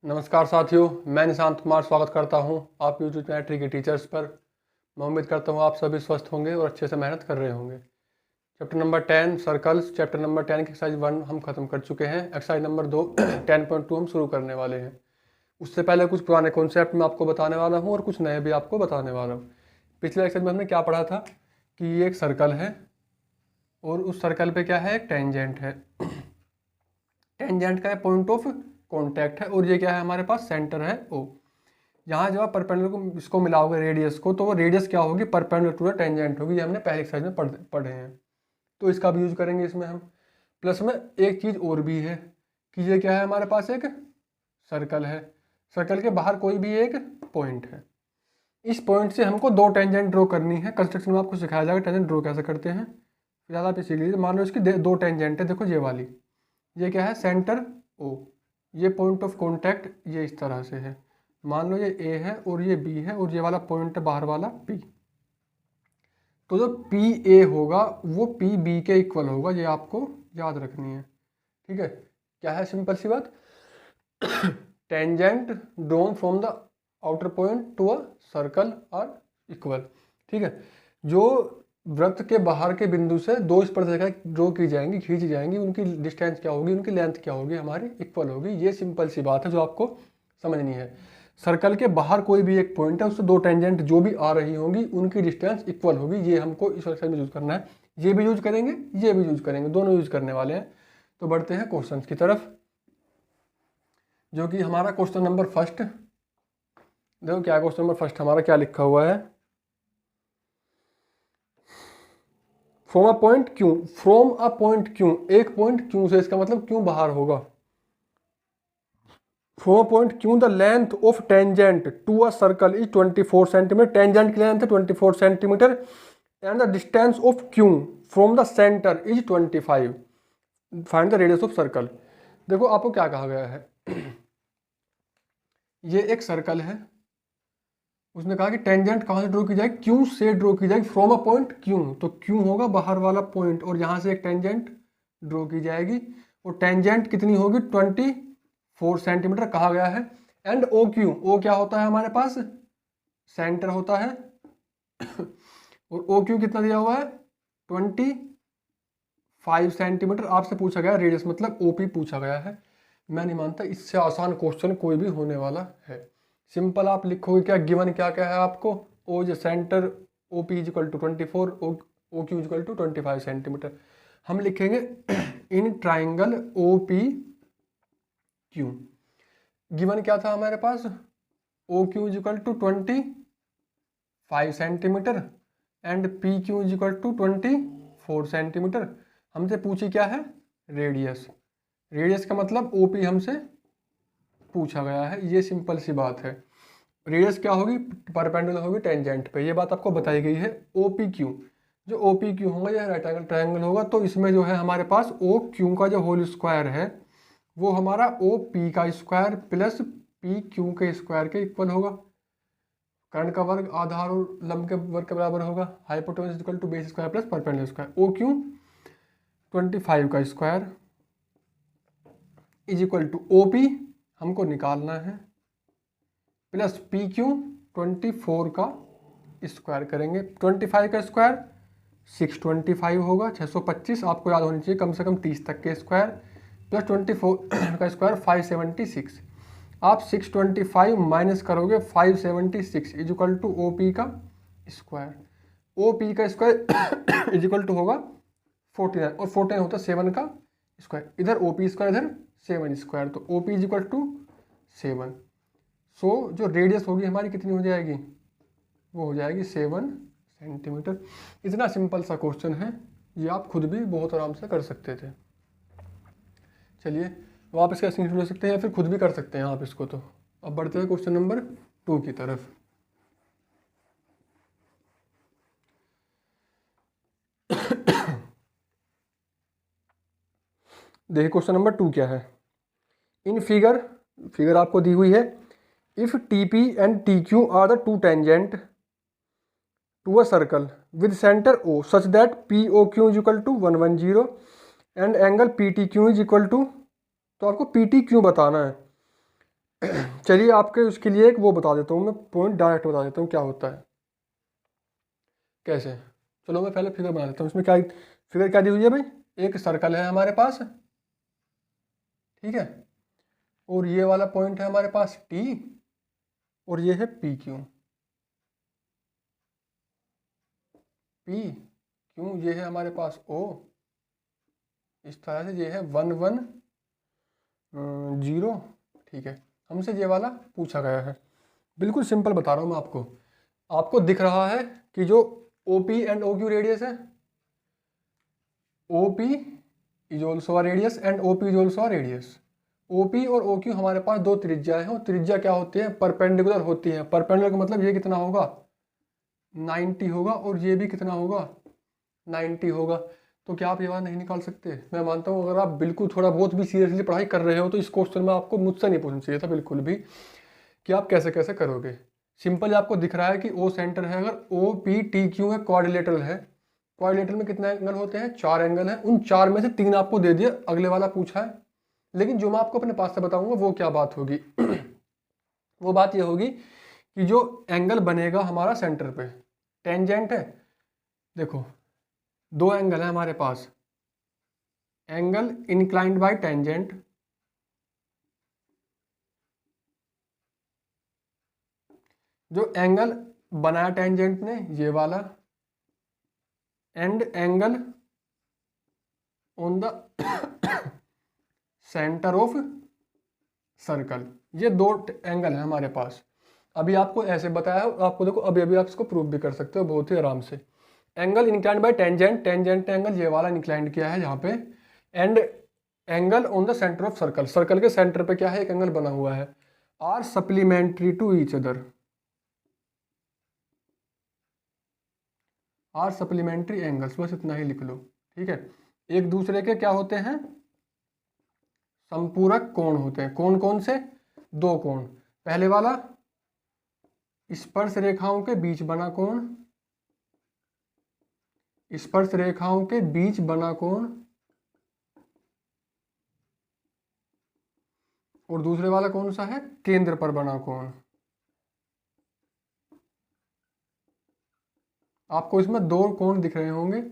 नमस्कार साथियों, मैं निशांत कुमार स्वागत करता हूं आप यूट्यूब चैनल ट्रिकी टीचर्स पर। मैं उम्मीद करता हूं आप सभी स्वस्थ होंगे और अच्छे से मेहनत कर रहे होंगे। Chapter number 10 circles, chapter number 10 की एक्सरसाइज 1 हम खत्म कर चुके हैं। एक्सरसाइज नंबर 2 10.2 हम शुरू करने वाले हैं। उससे पहले कुछ पुराने कॉन्सेप्ट मैं आपको बताने वाला हूँ और कुछ नए भी आपको बताने वाला हूँ। पिछले एक्सरसाइज में हमने क्या पढ़ा था कि ये एक सर्कल है और उस सर्कल पे क्या है, एक टेंजेंट है। टेंजेंट का पॉइंट ऑफ कॉन्टैक्ट है और ये क्या है, हमारे पास सेंटर है ओ। यहाँ जब आप परपेंडिकुलर को इसको मिलाओगे रेडियस को, तो वो रेडियस क्या होगी, परपेंडिकुलर टू द टेंजेंट होगी। ये हमने पहले एक्सरसाइज में पढ़े हैं, तो इसका भी यूज करेंगे इसमें हम। प्लस में एक चीज़ और भी है कि ये क्या है, हमारे पास एक सर्कल है। सर्कल के बाहर कोई भी एक पॉइंट है। इस पॉइंट से हमको दो टेंजेंट ड्रॉ करनी है। कंस्ट्रक्शन में आपको सिखाया जाएगा टेंजेंट ड्रॉ कैसे करते हैं। फिलहाल आप इसी लिए मान लो इसकी दो टेंजेंट है। देखो ये वाली, ये क्या है, सेंटर ओ। ये पॉइंट ऑफ कॉन्टैक्ट ये इस तरह से है। मान लो ये ए है और ये बी है और ये वाला पॉइंट है बाहर वाला पी। तो जो पी ए होगा वो पी बी के इक्वल होगा। ये आपको याद रखनी है, ठीक है। क्या है, सिंपल सी बात, tangent drawn from the outer point to a circle are equal, ठीक है। जो वृत्त के बाहर के बिंदु से दो स्पर्शरेखाएं ड्रॉ की जाएंगी, खींची जाएंगी, उनकी डिस्टेंस क्या होगी, उनकी लेंथ क्या होगी, हमारी इक्वल होगी। ये सिंपल सी बात है जो आपको समझनी है। सर्कल के बाहर कोई भी एक पॉइंट है, उससे दो टेंजेंट जो भी आ रही होंगी उनकी डिस्टेंस इक्वल होगी। ये हमको इस एक्सरसाइज में यूज करना है। ये भी यूज करेंगे, ये भी यूज करेंगे, दोनों यूज करने वाले हैं। तो बढ़ते हैं क्वेश्चन की तरफ, जो कि हमारा क्वेश्चन नंबर फर्स्ट। देखो क्या क्वेश्चन नंबर फर्स्ट हमारा क्या लिखा हुआ है। From a point Q, from a point Q, एक पॉइंट क्यू से, इसका मतलब क्यू बाहर होगा। From a point Q the length of tangent to a circle is 24 centimetre. Tangent की लेंथ है 24 centimetre and the distance of Q from the centre is 25। Find the radius of circle. देखो आपको क्या कहा गया है, ये एक सर्कल है। उसने कहा कि टेंजेंट कहाँ से ड्रॉ की जाएगी, क्यू से ड्रॉ की जाएगी। फ्रॉम अ पॉइंट क्यू, तो क्यू होगा बाहर वाला पॉइंट और यहाँ से एक टेंजेंट ड्रॉ की जाएगी। और टेंजेंट कितनी होगी, 24 सेंटीमीटर कहा गया है। एंड ओ क्यू, ओ क्या होता है हमारे पास, सेंटर होता है। और ओ क्यू कितना दिया हुआ है, 25 सेंटीमीटर। आपसे पूछा गया रेडियस, मतलब ओपी पूछा गया है। मैं नहीं मानता इससे आसान क्वेश्चन कोई भी होने वाला है। सिंपल आप लिखोगे क्या, गिवन क्या क्या है आपको, ओ जो centre O P equal to 24, O Q equal to 25 centimetre. हम लिखेंगे in triangle O P Q. Given क्या था हमारे पास, O Q equal to 25 centimetre and P Q equal to 24 centimetre. हमसे पूछी क्या है, रेडियस। रेडियस का मतलब ओ पी हमसे पूछा गया है। ये सिंपल सी बात है। रेडियस क्या होगी, परपेंडिकुलर होगी टेंजेंट पे। ये बात आपको बताई गई है। ओ पी क्यू, जो ओ पी क्यू होगा यह राइट एंगल ट्रायंगल होगा। तो इसमें जो है हमारे पास ओ क्यू का जो होल स्क्वायर है वो हमारा ओ पी का स्क्वायर प्लस पी क्यू के स्क्वायर के इक्वल होगा। कर्ण का वर्ग आधार और लंब के वर्ग के बराबर होगा। Hypotenuse equal to base square plus perpendicular square. O Q 25 का square is equal to O P हमको निकालना है प्लस पी क्यू 24 का स्क्वायर करेंगे। 25 का स्क्वायर 625 होगा, 625 आपको याद होनी चाहिए, कम से कम 30 तक के स्क्वायर प्लस 24 का स्क्वायर 576। आप 625 माइनस करोगे 576 is equal to O P का स्क्वायर। ओ पी का स्क्वायर इज इक्वल टू होगा 49 और 49 होता है 7 का स्क्वायर। इधर ओ पी स्क्वायर, इधर 7 स्क्वायर, तो O P is equal to 7। So जो रेडियस होगी हमारी कितनी हो जाएगी, वो हो जाएगी 7 सेंटीमीटर। इतना सिंपल सा क्वेश्चन है, ये आप खुद भी बहुत आराम से कर सकते थे। चलिए अब आप इसका स्क्रीनशॉट ले सकते हैं या फिर खुद भी कर सकते हैं आप इसको। तो अब बढ़ते हैं क्वेश्चन नंबर 2 की तरफ। देखिए क्वेश्चन नंबर 2 क्या है। इन फिगर आपको दी हुई है। If T P and T Q are the two tangent to a circle with centre O such that P O Q is equal to 110 and angle P T Q is equal to, तो आपको P T Q बताना है। चलिए आपके उसके लिए एक वो बता देता हूँ, मैं पॉइंट डायरेक्ट बता देता हूँ क्या होता है कैसे। चलो मैं पहले फिगर बना देता हूँ। इसमें क्या फिगर क्या दी हुई है भाई, एक सर्कल है हमारे पास, ठीक है, और ये वाला पॉइंट है हमारे पास टी, और ये है पी क्यू। पी क्यू ये है हमारे पास ओ, इस तरह से ये है 1 1 0, ठीक है। हमसे ये वाला पूछा गया है, बिल्कुल सिंपल बता रहा हूँ मैं आपको। आपको दिख रहा है कि जो O P and O Q radius है, O P is also radius and O P is also radius. O P और ओ क्यू हमारे पास दो त्रिज्या है, और त्रिज्या क्या होती है, परपेंडिकुलर होती है। परपेंडिकुलर का मतलब ये कितना होगा, 90 होगा, और ये भी कितना होगा, 90 होगा। तो क्या आप ये बात नहीं निकाल सकते? मैं मानता हूँ अगर आप बिल्कुल थोड़ा बहुत भी सीरियसली पढ़ाई कर रहे हो तो इस क्वेश्चन में आपको मुझसे नहीं पूछना चाहिए था बिल्कुल भी कि आप कैसे कैसे करोगे। सिंपल आपको दिख रहा है कि ओ सेंटर है, अगर ओ पी टी क्यू है, क्वाड्रिलेटरल है। क्वाड्रिलेटरल में कितने एंगल होते हैं, 4 एंगल हैं, उन 4 में से 3 आपको दे दिए, अगले वाला पूछा है। लेकिन जो मैं आपको अपने पास से बताऊंगा वो क्या बात होगी वो बात ये होगी कि जो एंगल बनेगा हमारा सेंटर पे, टेंजेंट है, देखो 2 एंगल है हमारे पास, एंगल इंक्लाइंड बाय टेंजेंट, जो एंगल बनाया टेंजेंट ने ये वाला, and angle on the centre of circle, ये 2 एंगल है हमारे पास। अभी आपको ऐसे बताया, आपको देखो अभी अभी आप इसको प्रूव भी कर सकते हो बहुत ही आराम से। Angle inclined by tangent, tangent ने एंगल ये वाला इंक्लाइंड किया है यहाँ पे, and angle on the centre of circle, circle के सेंटर पे क्या है, एक एंगल बना हुआ है, are supplementary to each other, are supplementary angles, बस इतना ही लिख लो, ठीक है। एक दूसरे के क्या होते हैं, संपूरक कोण होते हैं। कौन कौन से, 2 कोण। पहले वाला स्पर्श रेखाओं के बीच बना कोण, स्पर्श रेखाओं के बीच बना कोण, और दूसरे वाला कौन सा है, केंद्र पर बना कोण। आपको इसमें 2 कोण दिख रहे होंगे,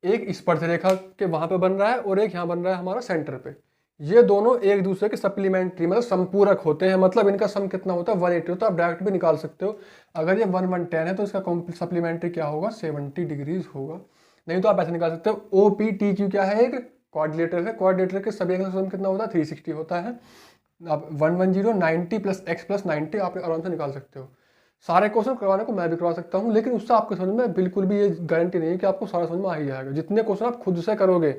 एक स्पर्श रेखा के वहां पे बन रहा है और एक यहाँ बन रहा है हमारा सेंटर पे। ये दोनों एक दूसरे के सप्लीमेंट्री मतलब संपूरक होते हैं, मतलब इनका सम कितना होता है, 180 होता है। आप डायरेक्ट भी निकाल सकते हो, अगर ये 1 1 10 है तो इसका सप्लीमेंट्री क्या होगा, 70 डिग्रीज होगा। नहीं तो आप ऐसे निकाल सकते हो, ओ पी टी क्यू क्या है, एक क्वाड्रिलेटर है, क्वाड्रिलेटर के सभी एंगल सम कितना होता है, 360 होता है। आप 110 90 प्लस एक्स प्लस 90 आप आराम से निकाल सकते हो। सारे क्वेश्चन करवाने को मैं भी करवा सकता हूँ, लेकिन उससे आपको समझ में बिल्कुल भी ये गारंटी नहीं है कि आपको सारा समझ में आ ही जाएगा। जितने क्वेश्चन आप खुद से करोगे,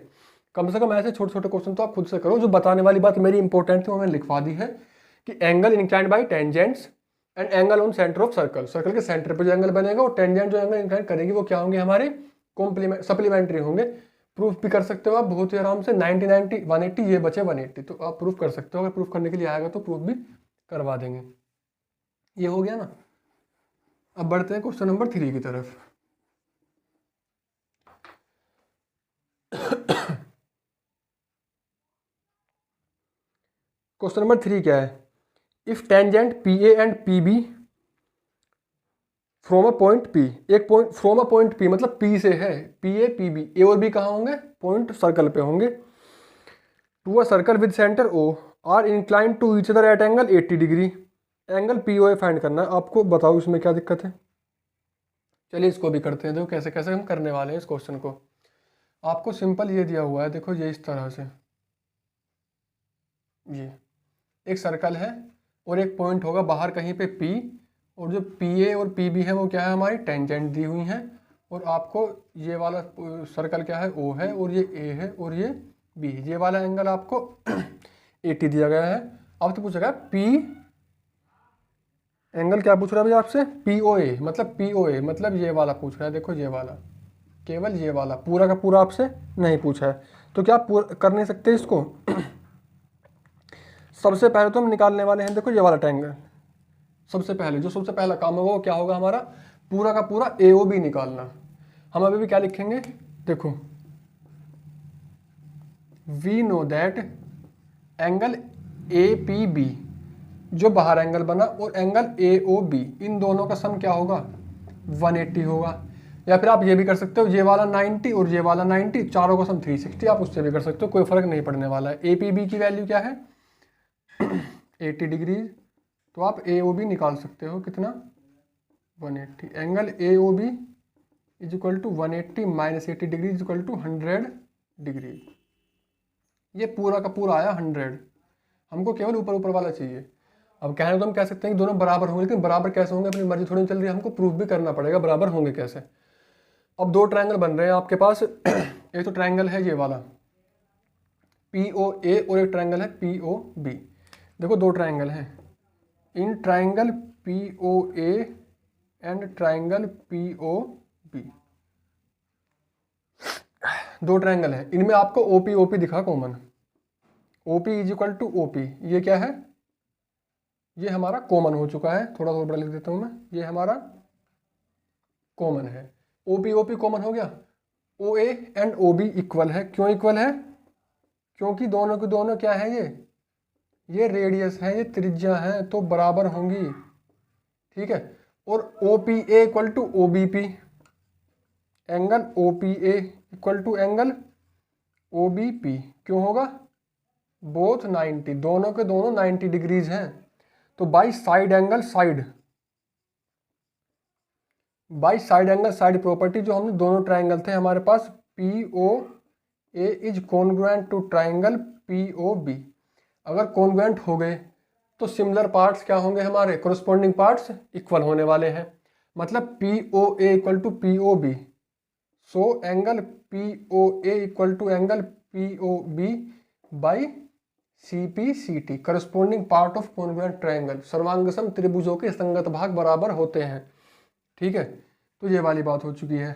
कम से कम ऐसे छोटे छोटे क्वेश्चन तो आप खुद से करो। जो बताने वाली बात मेरी इंपॉर्टेंट थी वो मैंने लिखवा दी है कि angle inclined by tangents and angle on centre of circle, circle के सेंटर पर जो एंगल बनेगा, और टेंजेंट जो एंगल इंक्लाइंड करेगी वो क्या होंगे, हमारे कॉम्प्लीमेंट सप्लीमेंट्री होंगे। प्रूफ भी कर सकते हो आप बहुत ही आराम से, 90 90 180, ये बचे 180, तो आप प्रूफ कर सकते हो। अगर प्रूफ करने के लिए आएगा तो प्रूफ भी करवा देंगे। ये हो गया ना। अब बढ़ते हैं क्वेश्चन नंबर 3 की तरफ। क्वेश्चन नंबर 3 क्या है, if tangent P A and P B from a point P, एक point from a point P मतलब पी से है, P A P B, A और बी कहाँ होंगे, पॉइंट सर्कल पे होंगे, to a circle with centre O are inclined to each other at angle 80 degree, angle P O A find करना है। आपको बताओ इसमें क्या दिक्कत है। चलिए इसको भी करते हैं, देखो कैसे कैसे हम करने वाले हैं इस क्वेश्चन को। आपको सिंपल ये दिया हुआ है, देखो ये इस तरह से, ये एक सर्कल है और एक पॉइंट होगा बाहर कहीं पे P, और जो पी ए और पी बी है वो क्या है, हमारी टेंजेंट दी हुई हैं, और आपको ये वाला सर्कल क्या है, O है, और ये A है, और ये B, ये वाला एंगल आपको 80 दिया गया है। अब तो पूछा गया P एंगल क्या पूछ रहा है भैया आपसे, POA, मतलब POA मतलब ये वाला पूछ रहा है, देखो ये वाला, केवल ये वाला, पूरा का पूरा आपसे नहीं पूछा है। तो क्या आप कर नहीं सकते इसको सबसे पहले तो हम निकालने वाले हैं, देखो ये वाला ट्रायंगल। सबसे पहले जो सबसे पहला काम होगा वो क्या होगा, हमारा पूरा का पूरा AOB निकालना। हम अभी भी क्या लिखेंगे, देखो we know that angle APB जो बाहर एंगल बना, और एंगल ए ओ बी, इन दोनों का सम क्या होगा 180 होगा। या फिर आप ये भी कर सकते हो, ये वाला 90 और ये वाला 90, चारों का सम 360, आप उससे भी कर सकते हो, कोई फर्क नहीं पड़ने वाला है। ए पी बी की वैल्यू क्या है 80 डिग्रीज, तो आप ए ओ बी निकाल सकते हो कितना 180। Angle A O B is equal to 180 minus 80 degree is equal to 100 degree. ये पूरा का पूरा आया 100, हमको केवल ऊपर ऊपर वाला चाहिए। अब कहने तो हम कह सकते हैं कि दोनों बराबर होंगे, लेकिन बराबर कैसे होंगे, अपनी मर्जी थोड़ी चल रही है, हमको प्रूफ भी करना पड़ेगा बराबर होंगे कैसे। अब दो ट्रायंगल बन रहे हैं आपके पास एक तो ट्रायंगल है ये वाला पी ओ ए और एक ट्रायंगल है पी ओ बी। देखो दो ट्रायंगल हैं, in triangle P O A and triangle P O B, दो ट्रायंगल हैं, इनमें आपको ओपी ओपी दिखा common, OP is equal to OP, ये क्या है, ये हमारा कॉमन हो चुका है, थोड़ा थोड़ा बड़ा लिख देता हूं मैं, ये हमारा कॉमन है, ओपी ओपी कॉमन हो गया। O A and O B equal है, क्यों इक्वल है, क्योंकि दोनों के दोनों क्या है, ये रेडियस है, ये त्रिज्या है, तो बराबर होंगी, ठीक है। और O P A equal to O B P, angle O P A equal to angle O B P, क्यों होगा, बोथ 90, दोनों के दोनों 90 डिग्रीज हैं, तो by side angle side, by side angle side property, जो हमने दोनों ट्राइंगल थे हमारे पास P O A is congruent to triangle P O B, अगर कॉन्ग्रुएंट हो गए तो सिमिलर पार्ट्स क्या होंगे, हमारे कोरस्पॉन्डिंग पार्ट्स इक्वल होने वाले हैं, मतलब P O A equal to P O B, so angle P O A equal to angle P O B by C P C T, corresponding part of congruent triangle, सर्वांगसम त्रिभुजों के संगत भाग बराबर होते हैं, ठीक है। तो ये वाली बात हो चुकी है।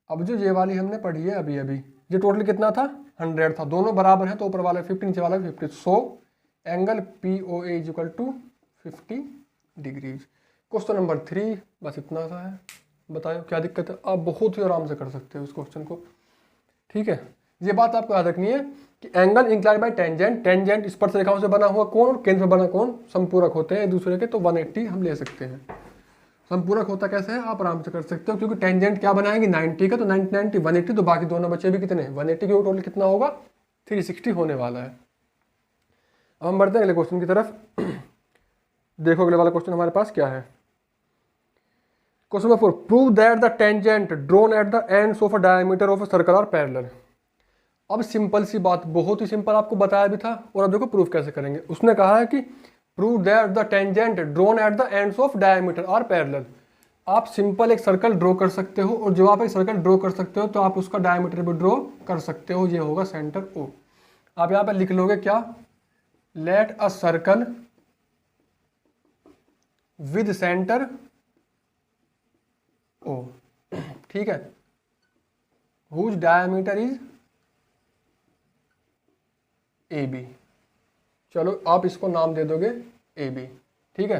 अब जो ये वाली हमने पढ़ी है अभी अभी, ये टोटल कितना था 100 था, दोनों बराबर हैं, तो ऊपर वाला 50 नीचे वाला 50, so angle P O A is equal to 50 degrees. Question number 3 बस इतना सा है, बताओ क्या दिक्कत है, आप बहुत ही आराम से कर सकते हो इस क्वेश्चन को, ठीक है। ये बात आपको याद रखनी है कि angle inclined by tangent, tangent स्पर्श रेखाओं से बना हुआ कोण और केंद्र में बना कोण समपूरक होते हैं एक दूसरे के, तो 180 हम ले सकते हैं। समपूरक होता कैसे है, आप आराम से कर सकते हो, क्योंकि टेंजेंट क्या बनाएंगे 90 का, तो 90 90 180, तो बाकी दोनों बचे भी कितने 180 के, टोटल कितना होगा 360 होने वाला है। अब हम बढ़ते हैं अगले क्वेश्चन की तरफ। देखो अगले वाला क्वेश्चन हमारे पास क्या है, question number 4, prove that the tangent drawn at the ends of a diameter of a circle are parallel. अब सिंपल सी बात, बहुत ही सिंपल, आपको बताया भी था, और अब देखो प्रूफ कैसे करेंगे। उसने कहा है कि prove that the tangent drawn at the ends of diameter are parallel. आप सिंपल एक सर्कल ड्रॉ कर सकते हो, और जब आप एक सर्कल ड्रॉ कर सकते हो तो आप उसका डायमीटर भी ड्रॉ कर सकते हो, ये होगा सेंटर ओ। आप यहाँ पे लिख लोगे क्या, let a circle with centre O, ठीक है, whose diameter is A B, चलो आप इसको नाम दे दोगे ए बी, ठीक है।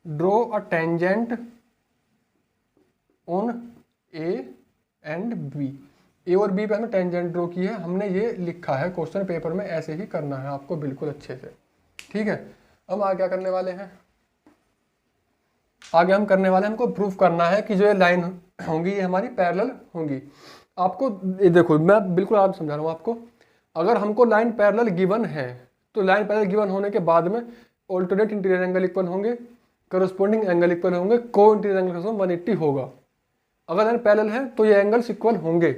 Draw a tangent on A and B, A और बी पे हमने टेंजेंट ड्रॉ की है, हमने ये लिखा है क्वेश्चन पेपर में, ऐसे ही करना है आपको बिल्कुल अच्छे से, ठीक है। हम आगे क्या करने वाले हैं, आगे हम करने वाले हैं, हमको प्रूफ करना है कि जो ये लाइन होंगी ये हमारी पैरेलल होंगी। आपको ये देखो मैं बिल्कुल आप समझा रहा हूँ आपको, अगर हमको लाइन पैरेलल गिवन है तो लाइन पैरेलल गिवन होने के बाद में ऑल्टरनेट इंटीरियर एंगल इक्वल होंगे, करस्पॉन्डिंग एंगल इक्वल होंगे, को इंटीरियर एंगल का सम 180 होगा। अगर लाइन पैरेलल है तो ये एंगल्स इक्वल होंगे,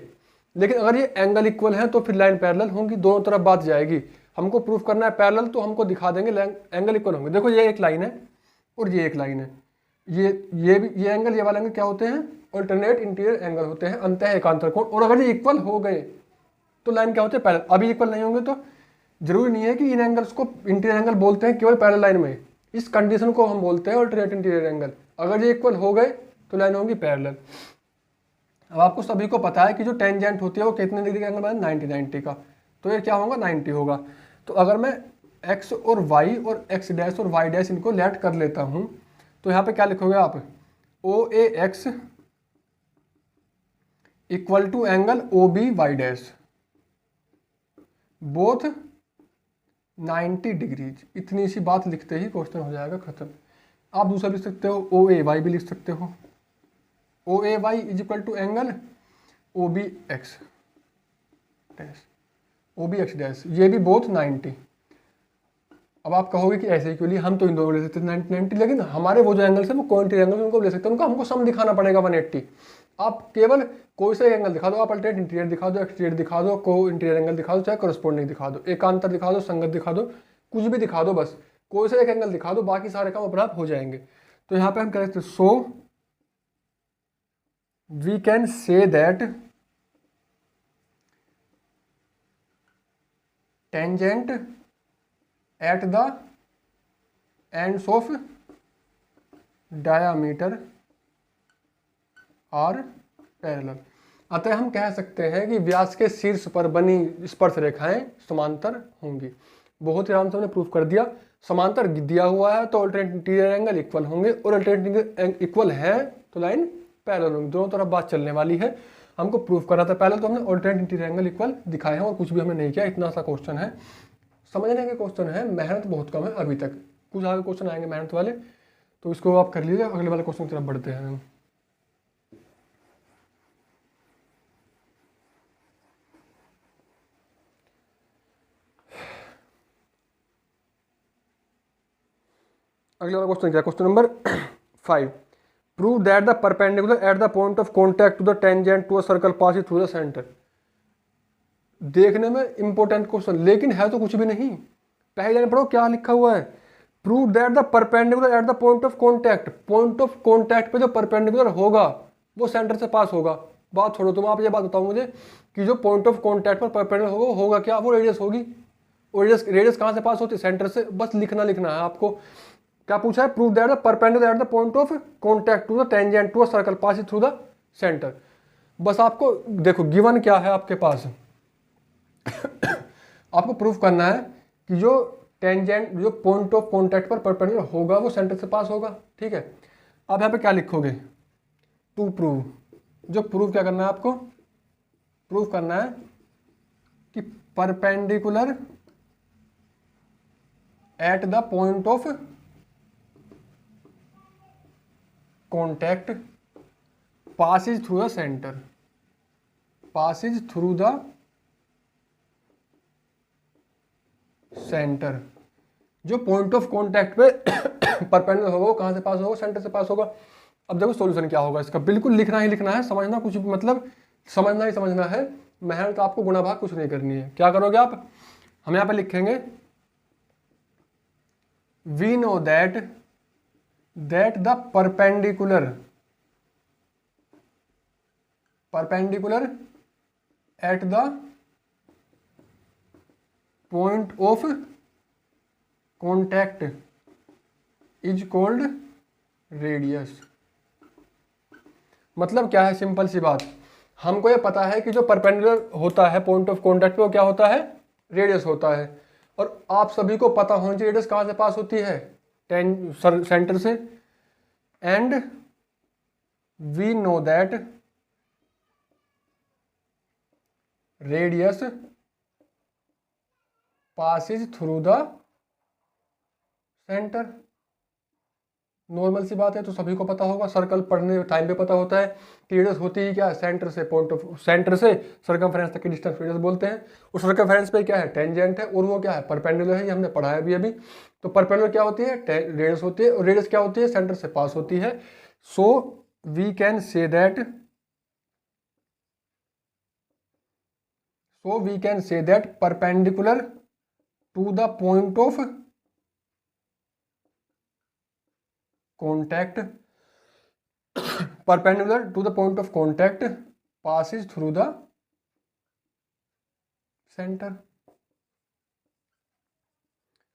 लेकिन अगर ये एंगल इक्वल है तो फिर लाइन पैरेलल होंगी, दोनों तरफ बात जाएगी। हमको प्रूफ करना है पैरेलल, तो हमको दिखा देंगे एंगल इक्वल होंगे। देखो ये एक लाइन है और ये एक लाइन है, ये एंगल ये वाला एंगल क्या होते हैं, ऑल्टरनेट इंटीरियर एंगल होते हैं, अंतः एकांतर कोण। और अगर ये इक्वल हो गए तो लाइन क्या होते हैं पैरेलल। अभी इक्वल नहीं होंगे तो जरूरी नहीं है कि इन एंगल्स को इंटीरियर एंगल बोलते हैं केवल पैरेलल लाइन में, इस कंडीशन को हम बोलते हैं ऑल्टरनेट इंटीरियर एंगल। अगर ये इक्वल हो गए तो लाइन होंगी पैरेलल। अब आपको सभी को पता है कि जो टेंजेंट होती है वो कितने डिग्री का एंगल बना, 90 का, तो ये क्या होगा 90 होगा। तो अगर मैं एक्स और वाई और एक्स डैश और वाई डैश इनको लेट कर लेता हूँ, तो यहाँ पे क्या लिखोगे आप, O A X equal to angle O B Y dash, both 90 डिग्रीज। इतनी सी बात लिखते ही क्वेश्चन हो जाएगा खत्म। आप दूसरा लिख सकते हो ओ ए वाई भी लिख सकते हो। O A Y is equal to angle O B X dash, O B X dash, ये भी बोथ 90। अब आप कहोगे कि ऐसे क्यों लिए, हम तो इन दोनों ले सकते हैं 90, लेकिन हमारे वो जो एंगल्स है वो कोइंसिडेंट एंगल उनको ले सकते हैं, उनको हमको सम दिखाना पड़ेगा 180। आप केवल कोई सा एंगल दिखा दो, आप अल्टरनेट इंटीरियर दिखा दो, एक्सटीरियर दिखा दो, को इंटीरियर एंगल दिखा दो, चाहे कोरस्पोंडिंग दिखा दो, एकांतर दिखा दो, संगत दिखा दो, कुछ भी दिखा दो, बस कोई सा एक एंगल दिखा दो, बाकी सारे काम अपने आप हो जाएंगे। तो यहाँ पे हम कह सकते हैं so we can say that tangent at the ends of diameter are parallel. अतः हम कह सकते हैं कि व्यास के शीर्ष पर बनी स्पर्श रेखाएं समांतर होंगी। बहुत ही आराम से हमने प्रूफ कर दिया। समांतर दिया हुआ है तो अल्टरनेट इंटीरियर एंगल इक्वल होंगे, और अल्टरनेट इक्वल है तो लाइन पैरेलल होंगी। दोनों तरफ बात चलने वाली है। हमको प्रूफ करना था पहले, तो हमने अल्टरनेट इंटीरियर एंगल इक्वल दिखाए हैं और कुछ भी हमने नहीं किया। इतना सा क्वेश्चन है, समझने के क्वेश्चन है, मेहनत बहुत कम है अभी तक। कुछ आगे क्वेश्चन आएंगे मेहनत वाले, तो इसको आप कर लीजिए। अगले वाले क्वेश्चन की तरफ बढ़ते हैं हम। अगला वाला क्वेश्चन क्या, question number 5। Prove that the perpendicular at the point of contact to the tangent to a circle passing through the centre. देखने में इंपॉर्टेंट क्वेश्चन, लेकिन है तो कुछ भी नहीं। पहले जाने पढ़ो क्या लिखा हुआ है। Prove that the perpendicular at the point of contact. Point of contact पे जो परपेंडिकुलर होगा वो सेंटर से पास होगा। बात छोड़ो, तुम आप ये बात बताओ मुझे कि जो पॉइंट ऑफ कॉन्टैक्ट पर परपेंडिकुलर होगा क्या, वो रेडियस होगी। और रेडियस कहाँ से पास होती है, सेंटर से। बस लिखना है आपको। क्या पूछा है, prove that the perpendicular at the point of contact to the tangent to a circle passing through the centre. बस आपको देखो गिवन क्या है आपके पास आपको प्रूफ करना है कि जो टेंजेंट, जो पॉइंट ऑफ कॉन्टैक्ट पर परपेंडिकुलर होगा वो सेंटर से पास होगा। ठीक है, अब यहाँ पे क्या लिखोगे, टू प्रूव। जो प्रूव क्या करना है आपको, प्रूव करना है कि perpendicular at the point of contact passes through the center, passes through the center। जो पॉइंट ऑफ कॉन्टैक्ट पे परपेंडिकुलर होगा वो कहाँ से पास होगा, सेंटर से पास होगा। अब देखो सॉल्यूशन क्या होगा इसका, बिल्कुल लिखना ही लिखना है, समझना कुछ मतलब समझना ही समझना है। मेहनत आपको गुणा भाग कुछ नहीं करनी है। क्या करोगे आप, हम यहाँ पे लिखेंगे we know that the perpendicular at the point of contact is called radius। मतलब क्या है, सिंपल सी बात, हमको ये पता है कि जो परपेंडिकुलर होता है पॉइंट ऑफ कॉन्टैक्ट पे वो क्या होता है, रेडियस होता है। और आप सभी को पता होना चाहिए रेडियस कहाँ से पास होती है, सेंटर से। And we know that radius passes through the centre. Normal सी बात है, तो सभी को पता होगा, सर्कल पढ़ने टाइम पे पता होता है कि रेडियस होती है क्या है, सेंटर से पॉइंट ऑफ सेंटर से सर्कमफ्रेंस तक की डिस्टेंस रेडियस बोलते हैं। उस सर्कमफ्रेंस पे क्या है, टेंजेंट है, और वो क्या है, परपेंडिकुलर है। ये हमने पढ़ा है अभी। तो परपेंडिकुलर क्या होती है, रेडियस होती है, और रेडियस क्या होती है, सेंटर से पास होती है। So we can say that perpendicular to the point of contact perpendicular to the point of contact passes through the center।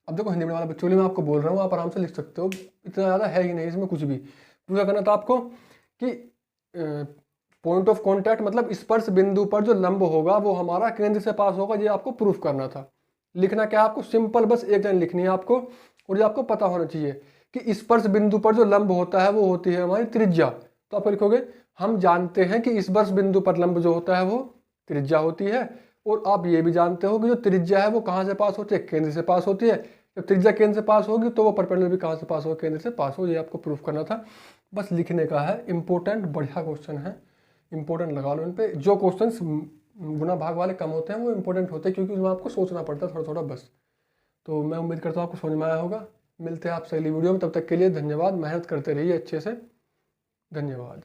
अब देखो हिंदी में वाला बच्चों मैं आपको बोल रहा हूँ, आप आराम से लिख सकते हो, इतना ज़्यादा है ही नहीं इसमें कुछ भी। तो क्या करना था आपको कि पॉइंट ऑफ कॉन्टैक्ट मतलब स्पर्श बिंदु पर जो लंब होगा वो हमारा केंद्र से पास होगा, ये आपको प्रूफ करना था। लिखना क्या है आपको, सिंपल बस एक लाइन लिखनी है आपको, और ये आपको पता होना चाहिए कि स्पर्श बिंदु पर जो लंब होता है वो होती है हमारी त्रिज्या। तो आप लिखोगे हम जानते हैं कि स्पर्श बिंदु पर लंब जो होता है वो त्रिज्या होती है, और आप ये भी जानते हो कि जो त्रिज्या है वो कहाँ से पास होती है, केंद्र से पास होती है। जब त्रिज्या केंद्र से पास होगी तो वो परपेंडिकुलर भी कहाँ से पास होगा, केंद्र से पास हो। ये आपको प्रूफ करना था, बस लिखने का है। इंपॉर्टेंट बढ़िया क्वेश्चन है, इंपॉर्टेंट लगा लो इन पे। जो क्वेश्चन गुना भाग वाले कम होते हैं वो इंपॉर्टेंट होते हैं, क्योंकि उसमें आपको सोचना पड़ता है थोड़ा थोड़ा बस। तो मैं उम्मीद करता हूँ आपको समझ में आया होगा। मिलते हैं आपसे अगली वीडियो में, तब तक के लिए धन्यवाद। मेहनत करते रहिए अच्छे से, धन्यवाद।